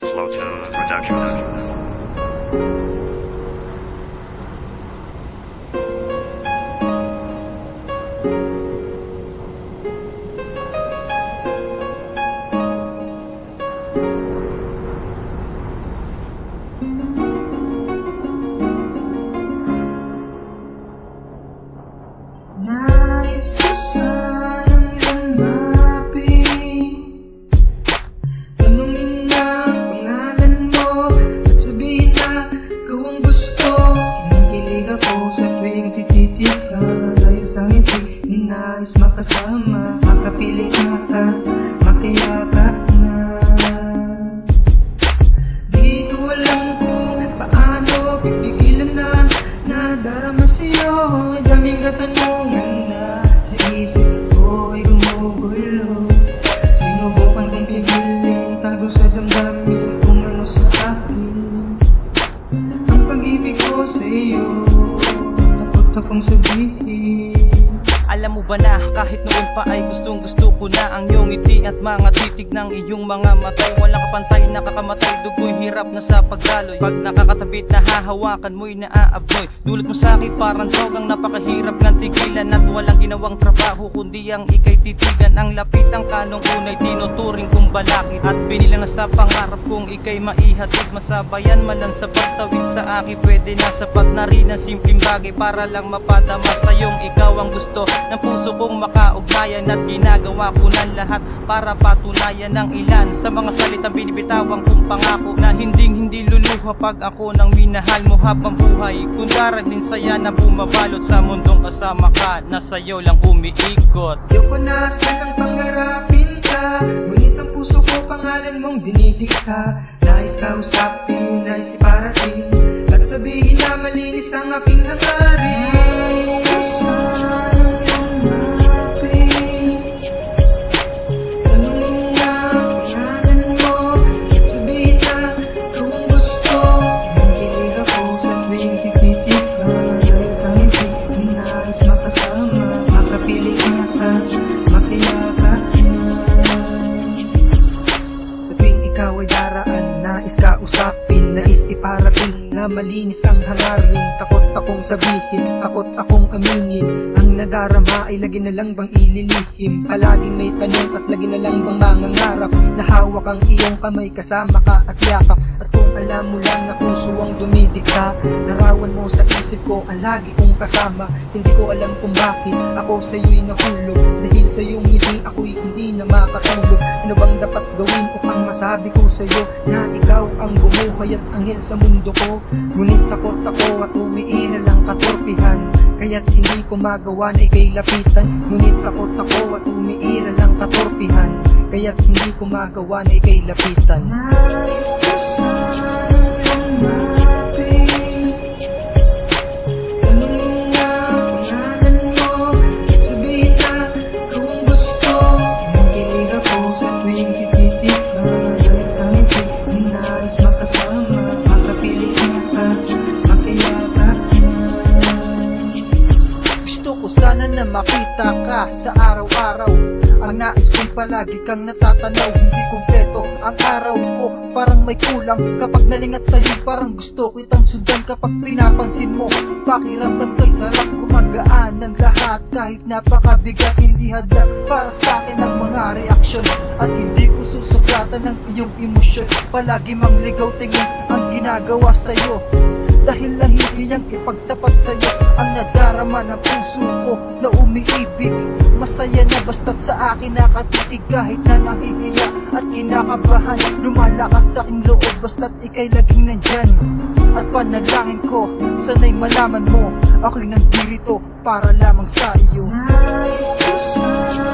Flowtone Productions. Nais ko sanang lumapit, tanungin na pangalan mo at sabihin na ikaw ang gusto. Kinikilig ako sa tuwing tititig ka, dahil sa ngiti ninais makasama, makapiling ka, makiyakap na. Di ko alam kung paano pipigilan na nadarama sa'yo. May daming katanungan na sa isip ko ay gumugulo. Sinubukan kong pigilin, tago sa damdamin kung ano sa akin ang pag-ibig ko sa'yo. Takot akong sabihin. Alam mo ba na kahit noon pa ay gustong gusto ko na ang iyong ngiti at mga titig ng iyong mga matay. Walang kapantay, nakakamatay, dugoy, hirap na sa pagdaloy. Pag nakakatabit na hahawakan mo'y naaabloy. Dulot mo sa akin parang drogang napakahirap ng tigilan, at walang ginawang trabaho kundi ang ikay titigan. Ang lapit ang kanong unay tinuturing kong balakid, at binilang na sa pangarap kong ikay maihatid. Masabayan man lang sa pagtawid sa akin, pwede na sapat na rin ang simpleng bagay para lang mapadama sa'yong ikaw ang gusto ng puso kong makaugnayan. At ginagawa ko ng lahat para patunayan ng ilan sa mga salitang binibitawan kong pangako, na hindi luluha pag ako nang minahal mo habang buhay. Kung daralin saya na bumabalot sa mundong kasama ka, na sa'yo lang umiikot. Ayoko na sanang pangarapin ka, ngunit ang puso ko pangalan mong dinidikta. Nais kausapin, nais iparating, at sabihin na malinis ang aking hangarin. Nais ko sanang lumapit, tanungin na pangalan mo at sabihin na ikaw ang gusto. Kinikilig ako sa tuwing tititig ka, dahil sa ngiti ninais makasama, makapiling ka, makiyakap na. Sa tuwing ikaw ay daraan, nais kausapin, nais iparating na malinis ang hangarin. Takot akong sabihin, takot akong aminin, ang nadarama ay lagi na lang bang ililihim. Palaging may tanong at lagi na lang bang mangangarap na hawak ang iyong kamay, kasama ka at yakap. At kung alam mo lang na puso ang dumidikta, larawan mo sa isip ko ang lagi kong kasama. Hindi ko alam kung bakit ako sa'yo'y nahulog, dahil sa iyong ngiti ako'y hindi na makatulog. Ano bang dapat gawin upang masabi ko sa'yo na ikaw ang bumuhay at anghel sa mundo ko? Ngunit takot ako at umiiral ang katorpihan, kaya't hindi ko magawa na ikay lapitan. Ngunit takot ako at umiiral ang katorpihan, kaya't hindi ko magawa na ikay lapitan. Nais ko sanang lumapit, tanungin na pangalan mo at sabihin na ikaw ang gusto. Kinikilig ako sa tuwing tititig ka, dahil sa ngiti ninais makasama, makapiling ka, makiyakap na. Gusto ko sana na makita ka sa araw-araw, ang nais ko'y palagi kang natatanaw. Hindi kumpleto ang araw ko, parang may kulang kapag nalingat sa'yo. Parang gusto ko itang sundan kapag pinapansin mo. Pakiramdam kay sarap, gumagaan ng lahat, kahit napakabigat. Hindi hadlang para sa'kin ang mga reaksyon, at hindi ko susuklatan ng iyong emosyon. Palagi mang ligaw tingin ang ginagawa sa'yo, dahil lang hindi niyang ipagtapat sa'yo ang nadarama ng puso ko na umiibig. Masaya na basta't sa akin nakatitig, kahit na nahihiya at kinakabahan. Lumalakas sa aking loob basta't ika'y laging nandyan, at panalangin ko sana'y malaman mo ako'y nandito para lamang sa iyo. Nais ko sana